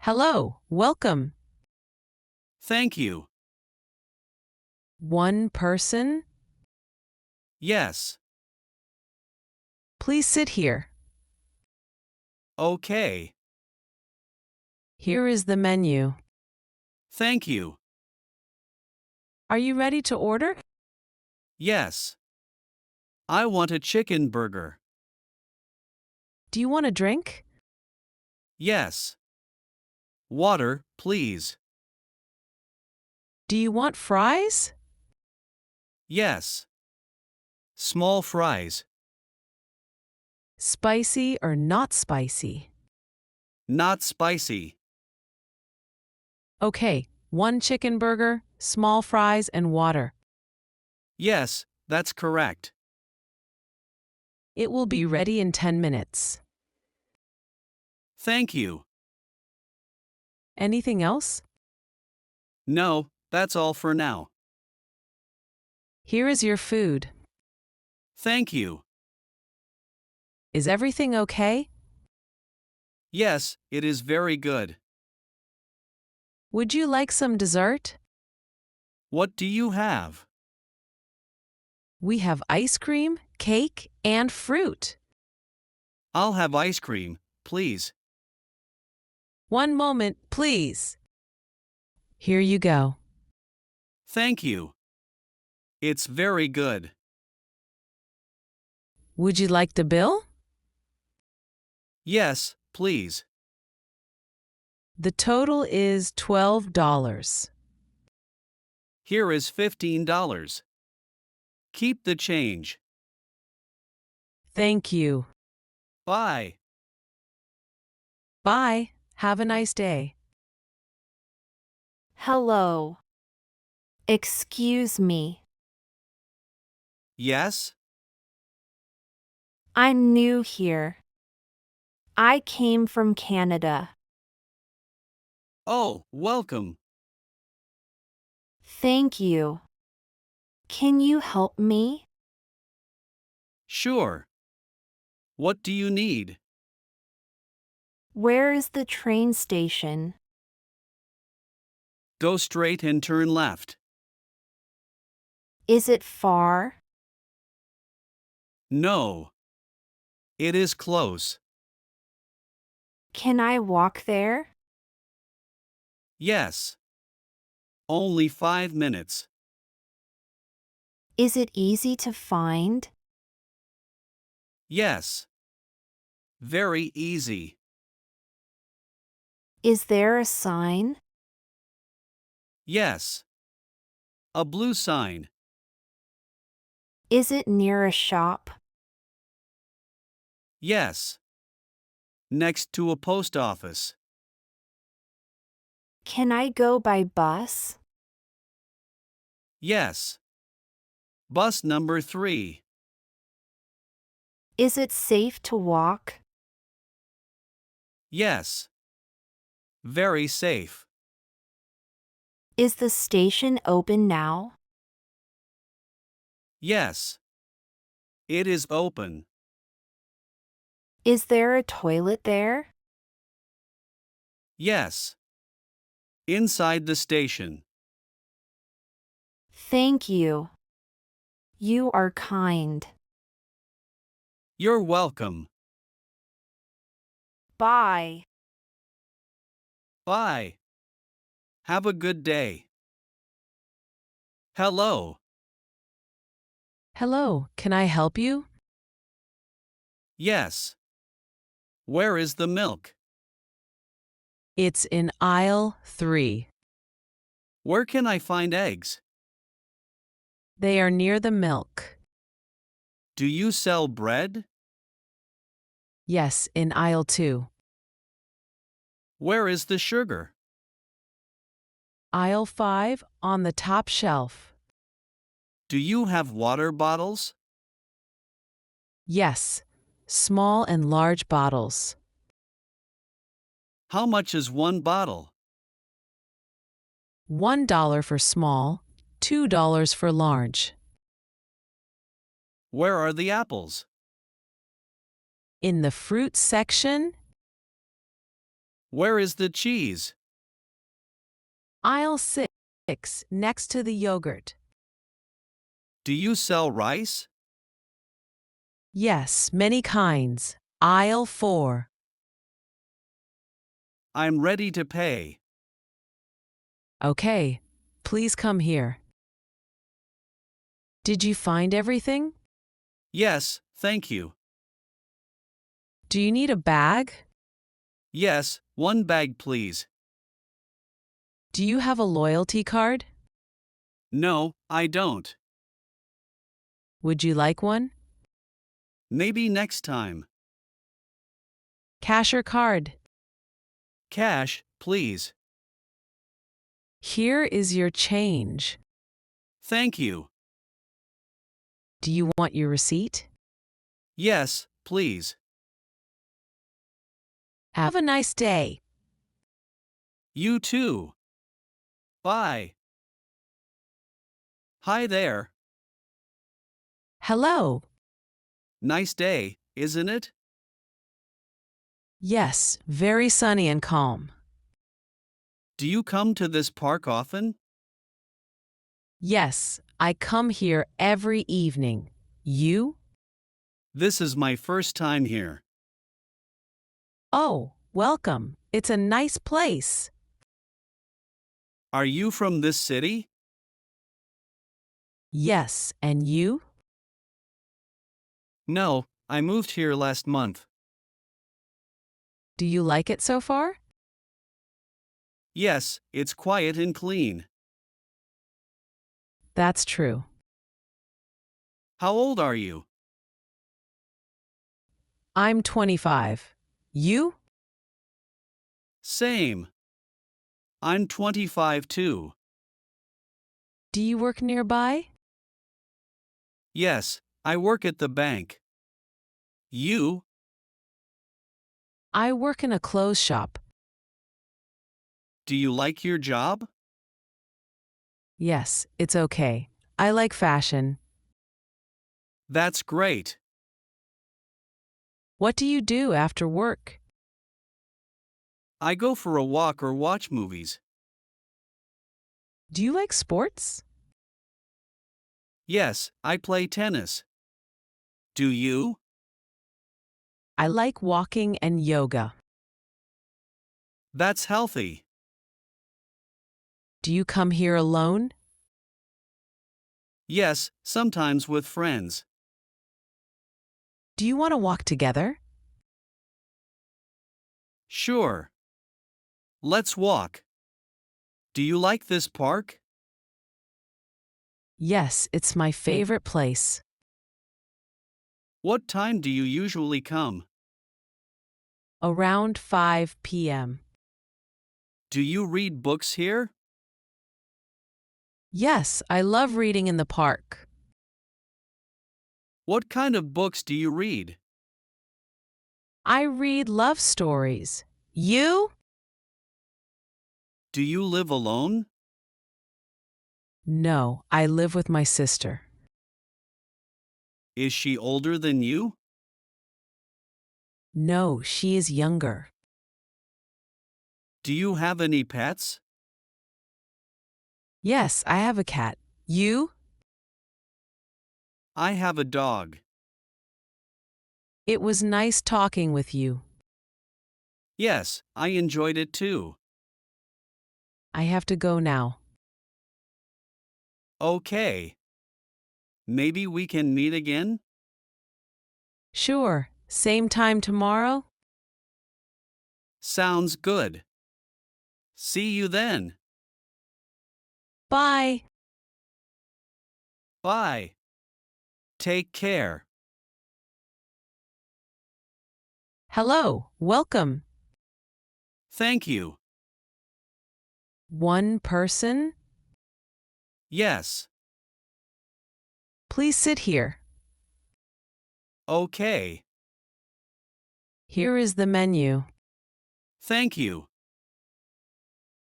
Hello, welcome. Thank you. One person? Yes. Please sit here. Okay. Here is the menu. Thank you. Are you ready to order? Yes. I want a chicken burger. Do you want a drink? Yes. Water, please. Do you want fries? Yes. Small fries. Spicy or not spicy? Not spicy. Okay, one chicken burger, small fries, and water. Yes, that's correct. It will be ready in 10 minutes. Thank you. Anything else? No, that's all for now. Here is your food. Thank you. Is everything okay? Yes, it is very good. Would you like some dessert? What do you have? We have ice cream, cake, and fruit. I'll have ice cream, please. One moment, please. Here you go. Thank you. It's very good. Would you like the bill? Yes, please. The total is $12. Here is $15. Keep the change. Thank you. Bye. Bye. Have a nice day. Hello. Excuse me. Yes? I'm new here. I came from Canada. Oh, welcome. Thank you. Can you help me? Sure. What do you need? Where is the train station? Go straight and turn left. Is it far? No. It is close. Can I walk there? Yes. Only 5 minutes. Is it easy to find? Yes. Very easy. Is there a sign? Yes. A blue sign. Is it near a shop? Yes. Next to a post office. Can I go by bus? Yes. Bus number 3. Is it safe to walk? Yes. Very safe. Is the station open now? Yes. It is open. Is there a toilet there? Yes. Inside the station. Thank you. You are kind. You're welcome. Bye. Bye. Have a good day. Hello. Hello, can I help you? Yes. Where is the milk? It's in aisle 3. Where can I find eggs? They are near the milk. Do you sell bread? Yes, in aisle 2. Where is the sugar? Aisle 5 on the top shelf. Do you have water bottles? Yes, small and large bottles. How much is one bottle? $1 for small, $2 for large. Where are the apples? In the fruit section, Where is the cheese? aisle 6, next to the yogurt. Do you sell rice? Yes, many kinds. Aisle 4. I'm ready to pay. Okay, please come here. Did you find everything? Yes, thank you. Do you need a bag? Yes, one bag please. Do you have a loyalty card? No, I don't. Would you like one? Maybe next time. Cash or card? Cash, please. Here is your change. Thank you. Do you want your receipt? Yes, please. Have a nice day. You too. Bye. Hi there. Hello. Nice day, isn't it? Yes, very sunny and calm. Do you come to this park often? Yes, I come here every evening. You? This is my first time here. Oh, welcome. It's a nice place. Are you from this city? Yes, and you? No, I moved here last month. Do you like it so far? Yes, it's quiet and clean. That's true. How old are you? I'm 25. You? Same. I'm 25 too. Do you work nearby? Yes, I work at the bank. You? I work in a clothes shop. Do you like your job? Yes, it's okay. I like fashion. That's great. What do you do after work? I go for a walk or watch movies. Do you like sports? Yes, I play tennis. Do you? I like walking and yoga. That's healthy. Do you come here alone? Yes, sometimes with friends. Do you want to walk together? Sure. Let's walk. Do you like this park? Yes, it's my favorite place. What time do you usually come? Around 5 p.m. Do you read books here? Yes, I love reading in the park. What kind of books do you read? I read love stories. You? Do you live alone? No, I live with my sister. Is she older than you? No, she is younger. Do you have any pets? Yes, I have a cat. You? I have a dog. It was nice talking with you. Yes, I enjoyed it too. I have to go now. Okay. Maybe we can meet again? Sure, same time tomorrow? Sounds good. See you then. Bye. Bye. Take care. Hello, welcome. Thank you. One person? Yes. Please sit here. Okay. Here is the menu. Thank you.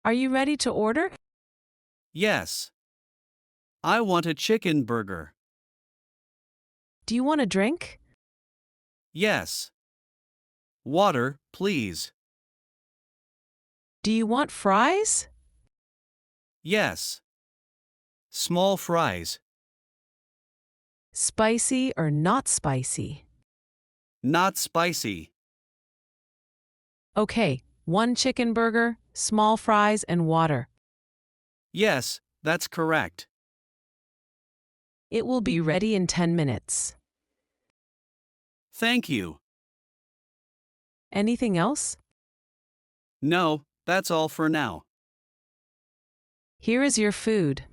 Are you ready to order? Yes. I want a chicken burger. Do you want a drink? Yes. Water, please. Do you want fries? Yes. Small fries. Spicy or not spicy? Not spicy. Okay, one chicken burger, small fries, and water. Yes, that's correct. It will be ready in 10 minutes. Thank you. Anything else? No, that's all for now. Here is your food.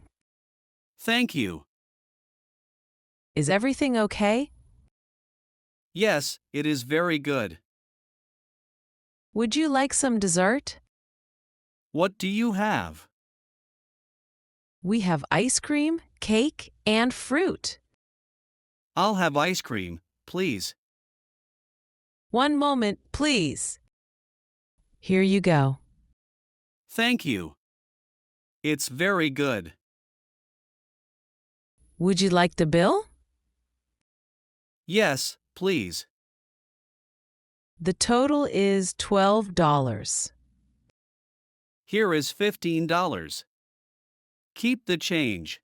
Thank you. Is everything okay? Yes, it is very good. Would you like some dessert? What do you have? We have ice cream, cake, and fruit. I'll have ice cream, please. One moment, please. Here you go. Thank you. It's very good. Would you like the bill? Yes, please. The total is $12. Here is $15. Keep the change.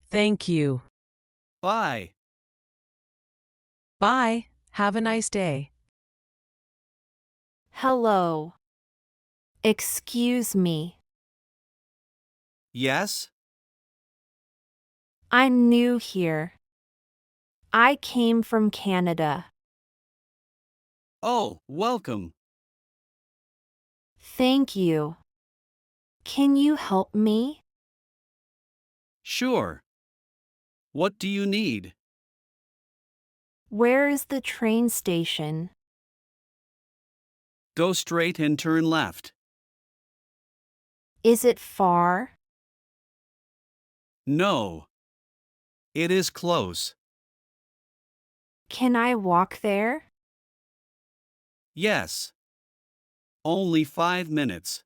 Thank you. Bye. Bye. Have a nice day. Hello. Excuse me. Yes? I'm new here. I came from Canada. Oh, welcome. Thank you. Can you help me? Sure. What do you need? Where is the train station? Go straight and turn left. Is it far? No. It is close. Can I walk there? Yes. Only 5 minutes.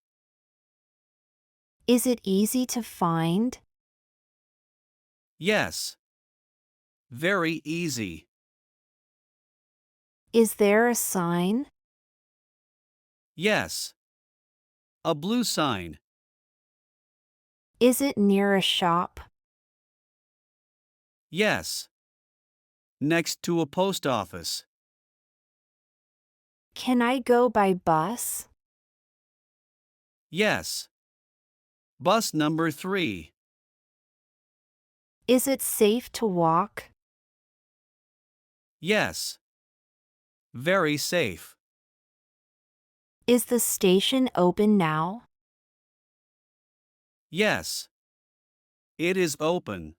Is it easy to find? Yes. Very easy. Is there a sign? Yes. A blue sign. Is it near a shop? Yes. Next to a post office. Can I go by bus? Yes. Bus number 3. Is it safe to walk? Yes. Very safe. Is the station open now? Yes. It is open.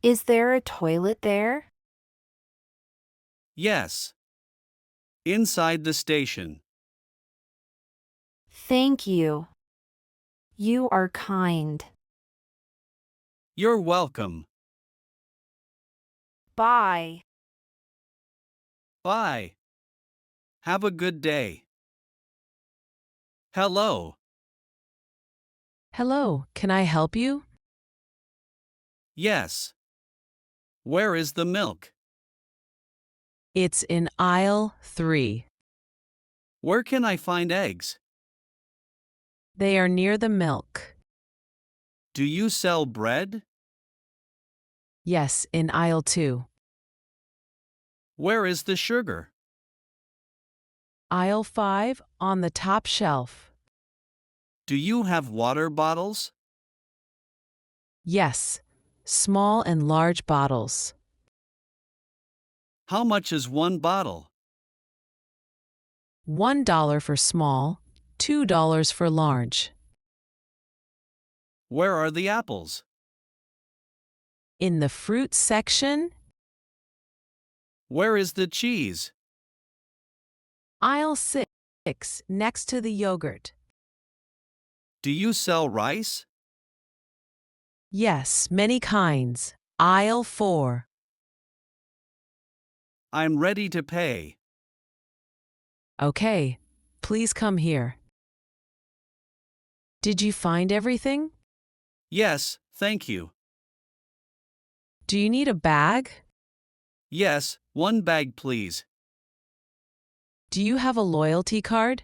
Is there a toilet there? Yes. Inside the station. Thank you. You are kind. You're welcome. Bye. Bye. Have a good day. Hello. Hello, can I help you? Yes. Where is the milk? It's in aisle 3. Where can I find eggs? They are near the milk. Do you sell bread? Yes, in aisle 2. Where is the sugar? Aisle 5 on the top shelf. Do you have water bottles? Yes, small and large bottles. How much is one bottle? $1 for small, $2 for large. Where are the apples? In the fruit section, Where is the cheese? aisle 6, next to the yogurt. Do you sell rice? Yes, many kinds. Aisle 4. I'm ready to pay. Okay, please come here. Did you find everything? Yes, thank you. Do you need a bag? Yes, one bag please. Do you have a loyalty card?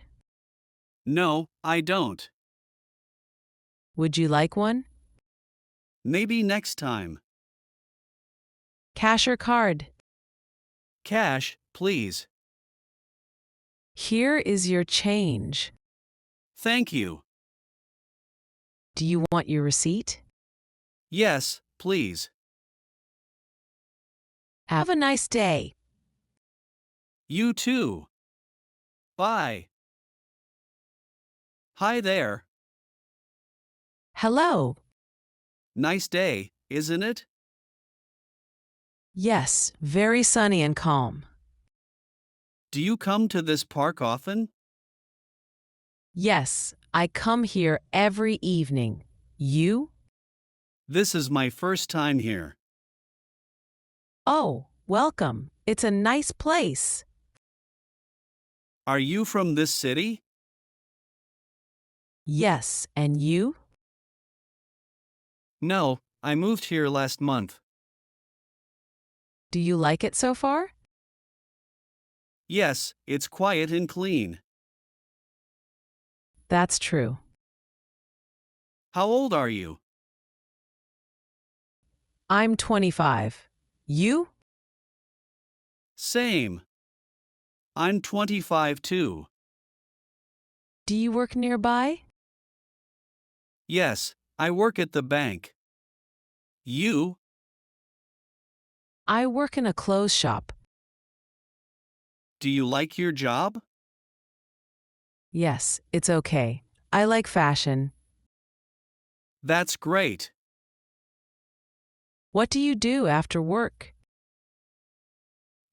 No, I don't. Would you like one? Maybe next time. Cash or card? Cash, please. Here is your change. Thank you. Do you want your receipt? Yes, please. Have a nice day. You too. Bye. Hi there. Hello. Nice day, isn't it? Yes, very sunny and calm. Do you come to this park often? Yes, I come here every evening. You? This is my first time here. Oh, welcome. It's a nice place. Are you from this city? Yes, and you? No, I moved here last month. Do you like it so far? Yes, it's quiet and clean. That's true. How old are you? I'm 25. You? Same. I'm 25 too. Do you work nearby? Yes, I work at the bank. You? I work in a clothes shop. Do you like your job? Yes, it's okay. I like fashion. That's great. What do you do after work?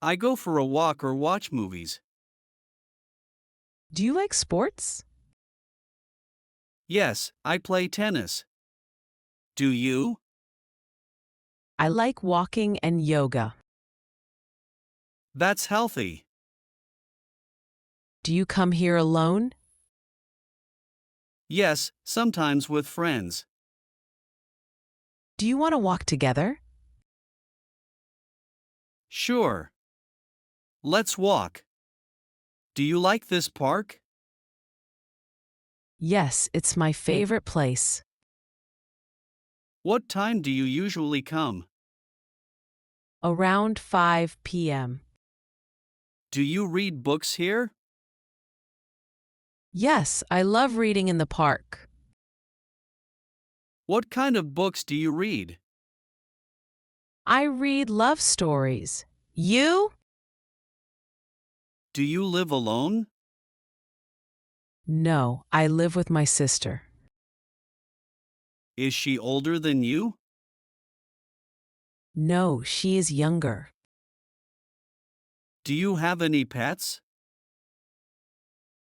I go for a walk or watch movies. Do you like sports? Yes, I play tennis. Do you? I like walking and yoga. That's healthy. Do you come here alone? Yes, sometimes with friends. Do you want to walk together? Sure. Let's walk. Do you like this park? Yes, it's my favorite place. What time do you usually come? Around 5 p.m. Do you read books here? Yes, I love reading in the park. What kind of books do you read? I read love stories. You? Do you live alone? No, I live with my sister. Is she older than you? No, she is younger. Do you have any pets?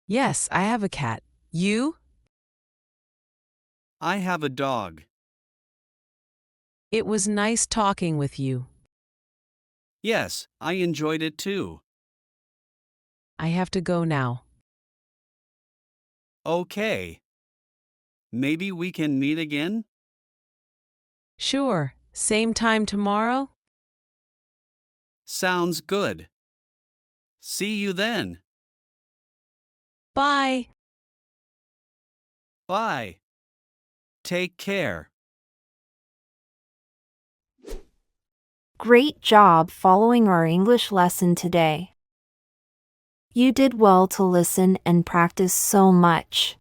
Yes, I have a cat. You? I have a dog. It was nice talking with you. Yes, I enjoyed it too. I have to go now. Okay. Maybe we can meet again? Sure, same time tomorrow? Sounds good. See you then. Bye. Bye. Take care. Great job following our English lesson today. You did well to listen and practice so much.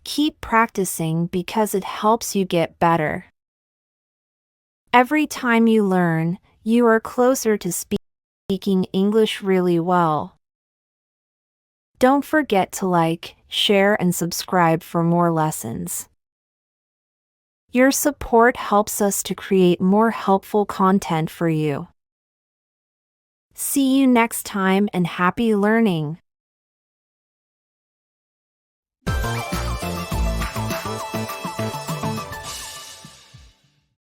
Keep practicing because it helps you get better. Every time you learn, you are closer to speaking English really well. Don't forget to like, share, and subscribe for more lessons. Your support helps us to create more helpful content for you. See you next time and happy learning!